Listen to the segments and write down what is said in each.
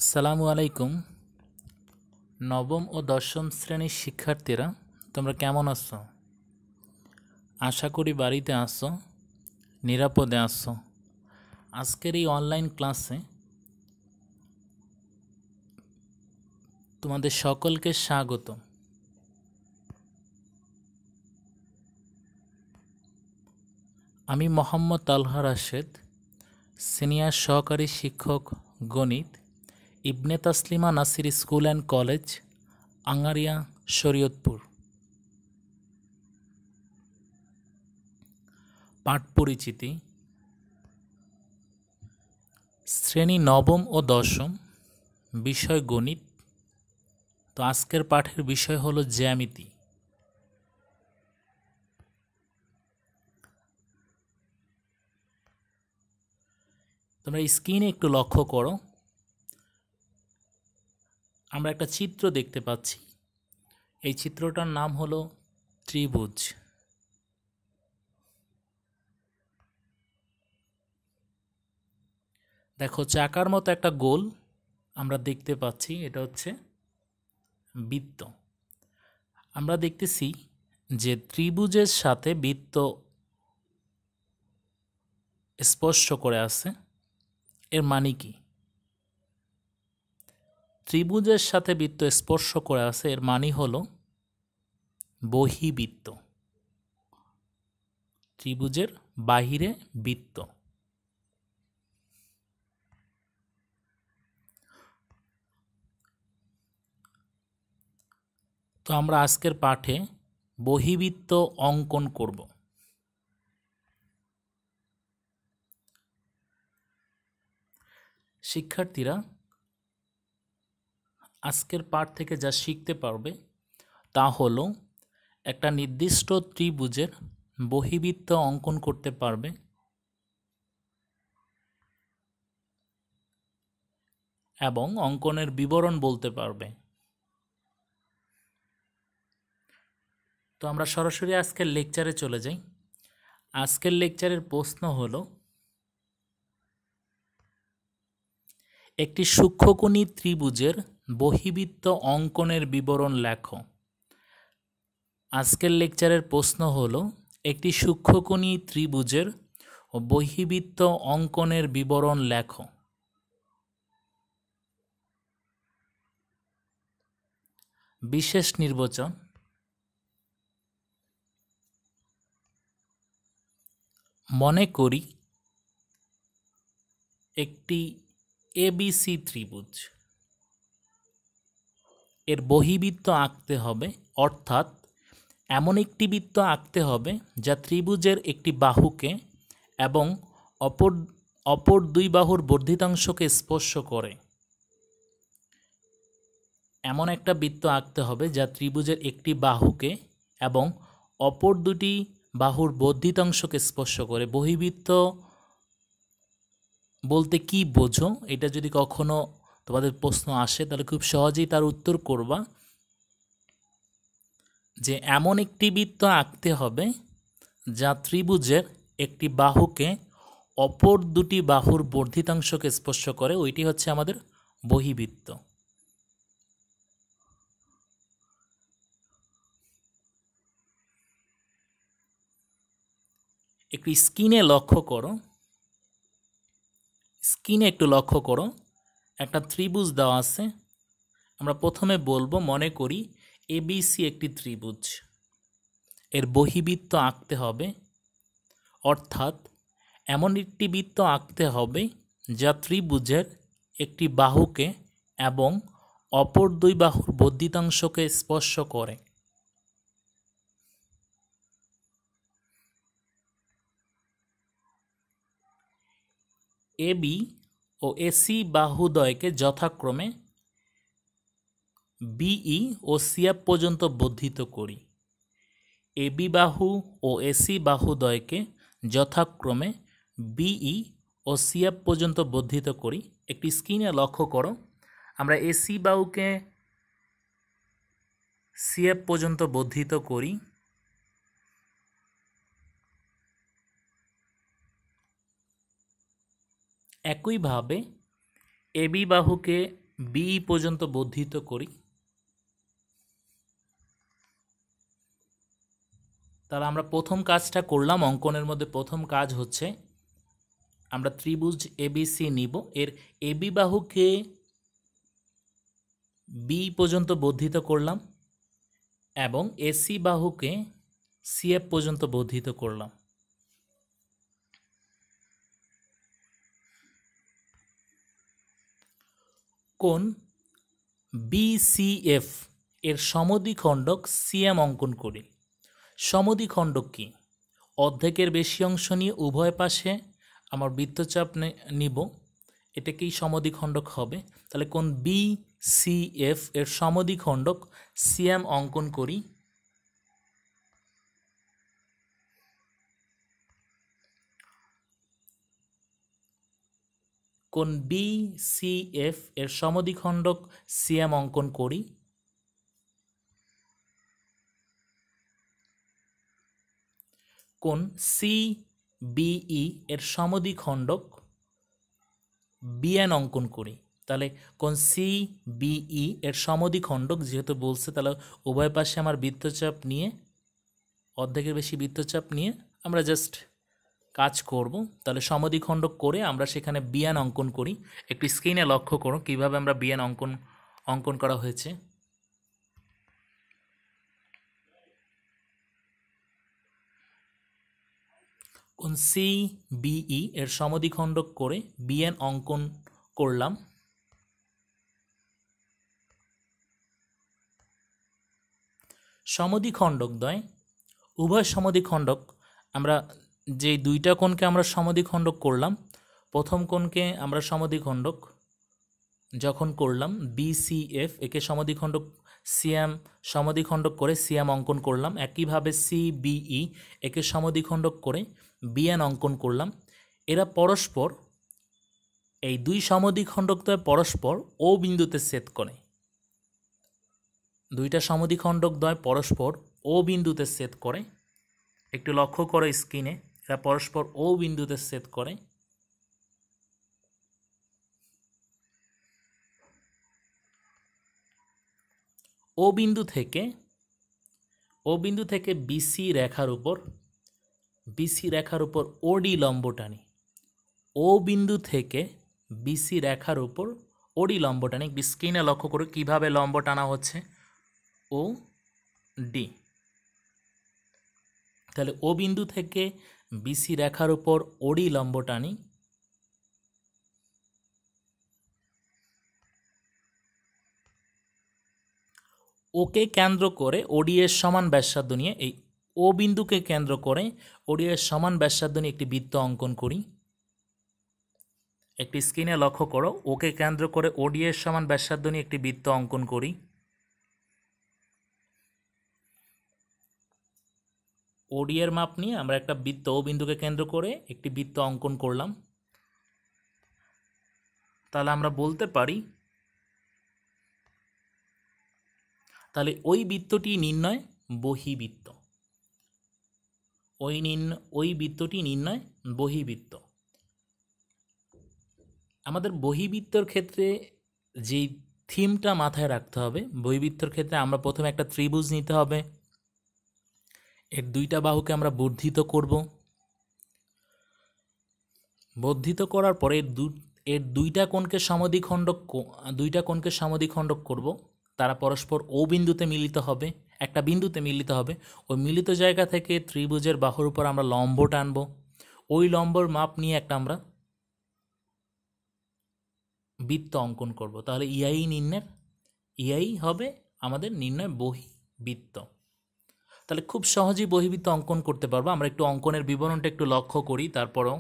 আসসালামু আলাইকুম। নবম ও দশম শ্রেণীর শিক্ষার্থীরা তোমরা কেমন আছো? আশা করি বাড়িতে আছো, নিরাপদে আছো। আজকের এই অনলাইন ক্লাসে তোমাদের সকলকে স্বাগত। আমি মোহাম্মদ তালহা রাশেদ, সিনিয়র সহকারী শিক্ষক গণিত, Ibne Taslima Nasir school and college, Angaria, Shariatpur. পাঠ পরিচিতি। শ্রেণী নবম ও দশম, বিষয় গণিত। তো আজকের পাঠের বিষয় হলো জ্যামিতি। তোমরা স্ক্রিনে একটু লক্ষ্য করো, আমরা একটা চিত্র দেখতে পাচ্ছি। এই চিত্রটার নাম হলো ত্রিভুজ। দেখো, চাকার মতো একটা গোল আমরা দেখতে পাচ্ছি, এটা হচ্ছে বৃত্ত। আমরা দেখতেছি যে ত্রিভুজের সাথে বৃত্ত স্পর্শ করে আছে। এর মানে কি? ত্রিভুজের সাথে বৃত্ত স্পর্শ করে আছে, এর মানে হলো বহিবৃত্ত। ত্রিভুজের বাহিরে বৃত্ত। তো আমরা আজকের পাঠে বহিবৃত্ত অঙ্কন করব। শিক্ষার্থীরা আজকের পাঠ থেকে যা শিখতে পারবে তা হলো একটা নির্দিষ্ট ত্রিভুজের বহিবৃত্ত অঙ্কন করতে পারবে এবং অঙ্কনের বিবরণ বলতে পারবে। তো আমরা সরাসরি আজকের লেকচারে চলে যাই। আজকের লেকচারের প্রশ্ন হলো, একটি সূক্ষ্মকোণী ত্রিভুজের বহিবৃত্ত অঙ্কনের বিবরণ লেখো। আজকের লেকচারের প্রশ্ন হলো, একটি সূক্ষ্মকোণী ত্রিভুজের বহিবৃত্ত অঙ্কনের বিবরণ লেখো। বিশেষ নির্বাচন। মনে করি একটি এবিসি ত্রিভুজ, এর বহিবৃত্ত আঁকতে হবে, অর্থাৎ এমন একটি বৃত্ত আঁকতে হবে যা ত্রিভুজের একটি বাহুকে এবং অপর দুই বাহুর বর্ধিতাংশকে স্পর্শ করে। এমন একটা বৃত্ত আঁকতে হবে যা ত্রিভুজের একটি বাহুকে এবং অপর দুটি বাহুর বর্ধিতাংশকে স্পর্শ করে। বহিবৃত্ত বলতে কি বোঝো? এটা যদি কখনো তোমাদের প্রশ্ন আসে তাহলে খুব সহজেই তার উত্তর করবা যে এমন একটি বৃত্ত আঁকতে হবে যা ত্রিভুজের একটি বাহুকে অপর দুটি বাহুর বর্ধিতাংশকে স্পর্শ করে। ওইটি হচ্ছে আমাদের বহিবৃত্ত। একটু স্ক্রিনে লক্ষ্য করো, স্ক্রিনে একটু লক্ষ্য করো, একটা ত্রিভুজ দেওয়া আছে। আমরা প্রথমে বলবো, মনে করি এবিসি একটি ত্রিভুজ, এর বহিবৃত্ত আঁকতে হবে, অর্থাৎ এমন একটি বৃত্ত আঁকতে হবে যা ত্রিভুজের একটি বাহুকে এবং অপর দুই বাহুর বর্ধিতাংশকে স্পর্শ করে। এবি ও এসি বাহুদ্বয়কে যথাক্রমে বিই ও সিএফ পর্যন্ত বর্ধিত করি। এবি বাহু ও এসি বাহুদ্বয়কে যথাক্রমে বিই ও সিএফ পর্যন্ত বর্ধিত করি। একটি স্ক্রিনে লক্ষ্য করো, আমরা এসি বাহুকে সিএফ পর্যন্ত বর্ধিত করি। একইভাবে এবি বাহুকে বি পর্যন্ত বর্ধিত করি, তাহলে আমরা প্রথম কাজটা করলাম। অঙ্কনের মধ্যে প্রথম কাজ হচ্ছে আমরা ত্রিভুজ এবিসি নিব, এর এবি বাহুকে বি পর্যন্ত বর্ধিত করলাম এবং এসি বাহুকে সিএফ পর্যন্ত বর্ধিত করলাম। কোণ বিসিএফ এর সমদ্বিখণ্ডক সিএম অঙ্কন করি। সমদ্বিখণ্ডক কি? অর্ধেকের বেশি অংশ নিয়ে উভয় পাশে আমার বৃত্তচাপ নিব, এটাকেই সমদ্বিখণ্ডক হবে। তাহলে কোণ বিসিএফ এর সমদ্বিখণ্ডক সিএম অঙ্কন করি। কোণ বিসিএফ এর সমদ্বিখণ্ডক সিএম অঙ্কন করি। কোণ সিবিই এর সমদ্বিখণ্ডক বিএন অঙ্কন করি। তাহলে কোণ সিবিই এর সমদ্বিখণ্ডক যেহেতু বলছে, তাহলে উভয় পাশে আমার বৃত্তচাপ নিয়ে, অর্ধেকের বেশি বৃত্তচাপ নিয়ে আমরা জাস্ট কাজ করব। তাহলে সমদ্বিখণ্ডক করে আমরা সেখানে বিএন অঙ্কন করি। একটু স্ক্রিনে লক্ষ্য করো কিভাবে আমরা বিএন অঙ্কন করা হয়েছে। কোণ সিবিই এর সমদ্বিখণ্ডক করে বিএন অঙ্কন করলাম। সমদ্বিখণ্ডকদ্বয়, উভয় সমদ্বিখণ্ডক, আমরা যে দুইটা কোণকে আমরা সমদ্বিখণ্ডক করলাম, প্রথম কোণকে আমরা সমদ্বিখণ্ডক যখন করলাম বিসিএফ, একে সমদ্বিখণ্ডক সিএম সমদ্বিখণ্ডক করে সিএম অঙ্কন করলাম। একইভাবে সিবিই একে সমদ্বিখণ্ডক করে বিএন অঙ্কন করলাম। এরা পরস্পর, এই দুই সমদ্বিখণ্ডকদ্বয় পরস্পর ও বিন্দুতে ছেদ করে। দুইটা সমদ্বিখণ্ডকদ্বয় পরস্পর ও বিন্দুতে ছেদ করে। একটু লক্ষ্য করো স্ক্রিনে, এরা পরস্পর ও বিন্দুতে ছেদ করে। ও বিন্দু থেকে বিসি রেখার উপর ওডি লম্ব টানি। ও বিন্দু থেকে বিসি রেখার উপর ওডি লম্ব টানি। স্ক্রিনে লক্ষ্য করো কিভাবে লম্ব টানা হচ্ছে, ও ডি। তাহলে ও বিন্দু থেকে বিসি রেখার উপর ওডি লম্ব টানি। ওকে কেন্দ্র করে ওডি এর সমান ব্যাসার্ধ নিয়ে, এই ও বিন্দুকে কেন্দ্র করে ওডি এর সমান ব্যাসার্ধ নিয়ে একটি বৃত্ত অঙ্কন করি। একটি স্ক্রিনে লক্ষ্য করো, ওকে কেন্দ্র করে ওডি এর সমান ব্যাসার্ধ নিয়ে একটি বৃত্ত অঙ্কন করি। ওডি এর মাপ নিয়ে আমরা একটা বৃত্ত, ও বিন্দুকে কেন্দ্র করে একটি বৃত্ত অঙ্কন করলাম। তাহলে আমরা বলতে পারি, তাহলে ওই বৃত্তটি নির্ণয় বহিবৃত্ত, ওই বৃত্তটি নির্ণয় বহিবৃত্ত। আমাদের বহিবৃত্তর ক্ষেত্রে যেই থিমটা মাথায় রাখতে হবে, বহিবৃত্তর ক্ষেত্রে আমরা প্রথমে একটা ত্রিভুজ নিতে হবে, এর দুইটা বাহুকে আমরা বর্ধিত করব। বর্ধিত করার পরে এর দুইটা কোণকে সমদ্বিখণ্ডক করব। তারা পরস্পর ও বিন্দুতে মিলিত হবে, একটা বিন্দুতে মিলিত হবে। ওই মিলিত জায়গা থেকে ত্রিভুজের বাহুর উপর আমরা লম্ব টানব। ওই লম্বর মাপ নিয়ে একটা আমরা বৃত্ত অঙ্কন করব। তাহলে ইআই হবে আমাদের নির্ণয় বহিবৃত্ত। তাহলে খুব সহজেই বহিবৃত্ত অঙ্কন করতে পারবো। আমরা একটু অঙ্কনের বিবরণটা একটু লক্ষ্য করি। তারপরেও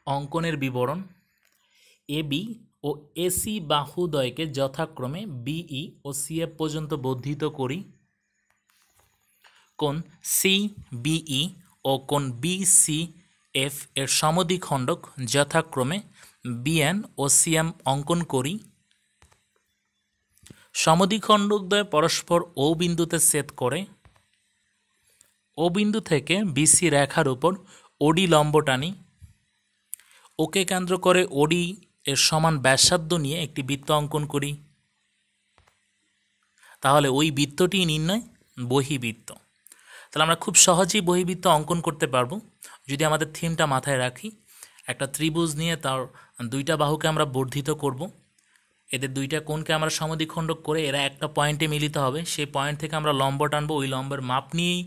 অঙ্কনের বিবরণ, এবি ও এসি বাহুদ্বয়কে যথাক্রমে বিই ও সিএফ পর্যন্ত বর্ধিত করি। কোণ সিবিই ও কোণ বিসিএফ এর সমদ্বিখণ্ডক যথাক্রমে বিএন ও সিএম অঙ্কন করি। সমদ্বিখণ্ডকদ্বয় পরস্পর ও বিন্দুতে ছেদ করে। ও বিন্দু থেকে বিসি রেখার উপর ওডি লম্ব টানি, ওকে কেন্দ্র করে ওডি এর সমান ব্যাসার্ধ নিয়ে একটি বৃত্ত অঙ্কন করি, তাহলে ওই বৃত্তটি নির্ণয় বহিবৃত্ত। তাহলে আমরা খুব সহজেই বহিবৃত্ত অঙ্কন করতে পারবো যদি আমাদের থিমটা মাথায় রাখি। একটা ত্রিভুজ নিয়ে তার দুইটা বাহুকে আমরা বর্ধিত করব, এদের দুইটা কোণকে আমরা সমদ্বিখণ্ডক করে এরা একটা পয়েন্টে মিলিত হবে, সেই পয়েন্ট থেকে আমরা লম্ব টানবো, ওই লম্বের মাপ নিয়েই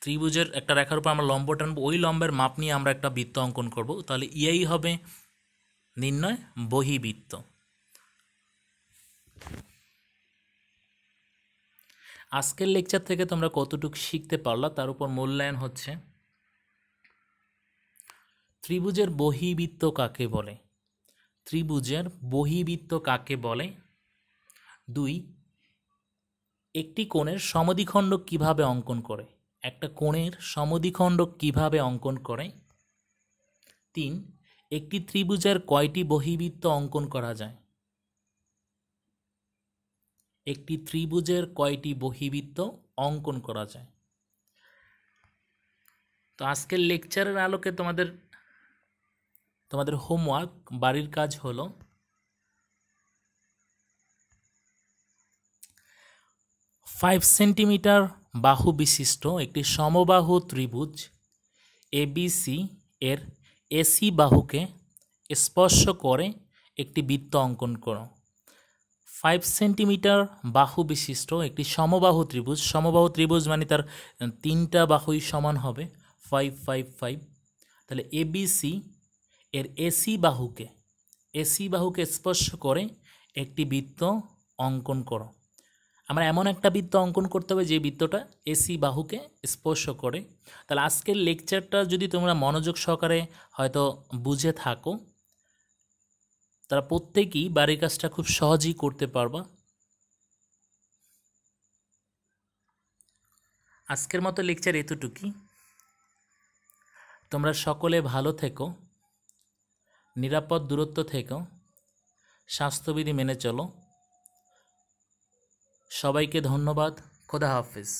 ত্রিভুজের একটা রেখার উপর আমরা লম্ব টানবো, ওই লম্বের মাপ নিয়ে আমরা একটা বৃত্ত অঙ্কন করব, তাহলে ইয়েই হবে নির্ণয় বহিবৃত্ত। আজকের লেকচার থেকে তোমরা কতটুকু শিখতে পারলা তার উপর মূল্যায়ন হচ্ছে। ত্রিভুজের বহিবৃত্ত কাকে বলে? ত্রিভুজের বহিবৃত্ত কাকে বলে? 2, একটি কোণের সমদ্বিখণ্ডক কিভাবে অঙ্কন করে? একটা কোণের সমদ্বিখণ্ডক কিভাবে অঙ্কন করে? 3, একটি ত্রিভুজের কয়টি বহিবৃত্ত অঙ্কন করা যায়? একটি ত্রিভুজের কয়টি বহিবৃত্ত অঙ্কন করা যায়? তো আজকের লেকচারের আলোকে তোমাদের হোমওয়ার্ক, বাড়ির কাজ হলো 5 সেন্টিমিটার বাহু বিশিষ্ট একটি সমবাহু ত্রিভুজ এবিসি এর এসি বাহুকে স্পর্শ করে একটি বৃত্ত অঙ্কন করো। 5 সেন্টিমিটার বাহু বিশিষ্ট একটি সমবাহু ত্রিভুজ মানে তার তিনটা বাহুই সমান হবে 5 5 5। তাহলে এবিসি এর এসি বাহুকে স্পর্শ করে একটি বৃত্ত অঙ্কন করো। আমরা এমন একটা বৃত্ত অঙ্কন করতে হবে যে বৃত্তটা এসি বাহুকে স্পর্শ করে। তাহলে আজকের লেকচারটা যদি তোমরা মনোযোগ সহকারে হয়তো বুঝে থাকো, তারা প্রত্যেকেই বাড়ির কাজটা খুব সহজেই করতে পারবা। আজকের মতো লেকচার এতটুকুই। তোমরা সকলে ভালো থেকো, নিরাপদ দূরত্ব থেকো, স্বাস্থ্যবিধি মেনে চলো। সবাইকে ধন্যবাদ। খোদা হাফেজ।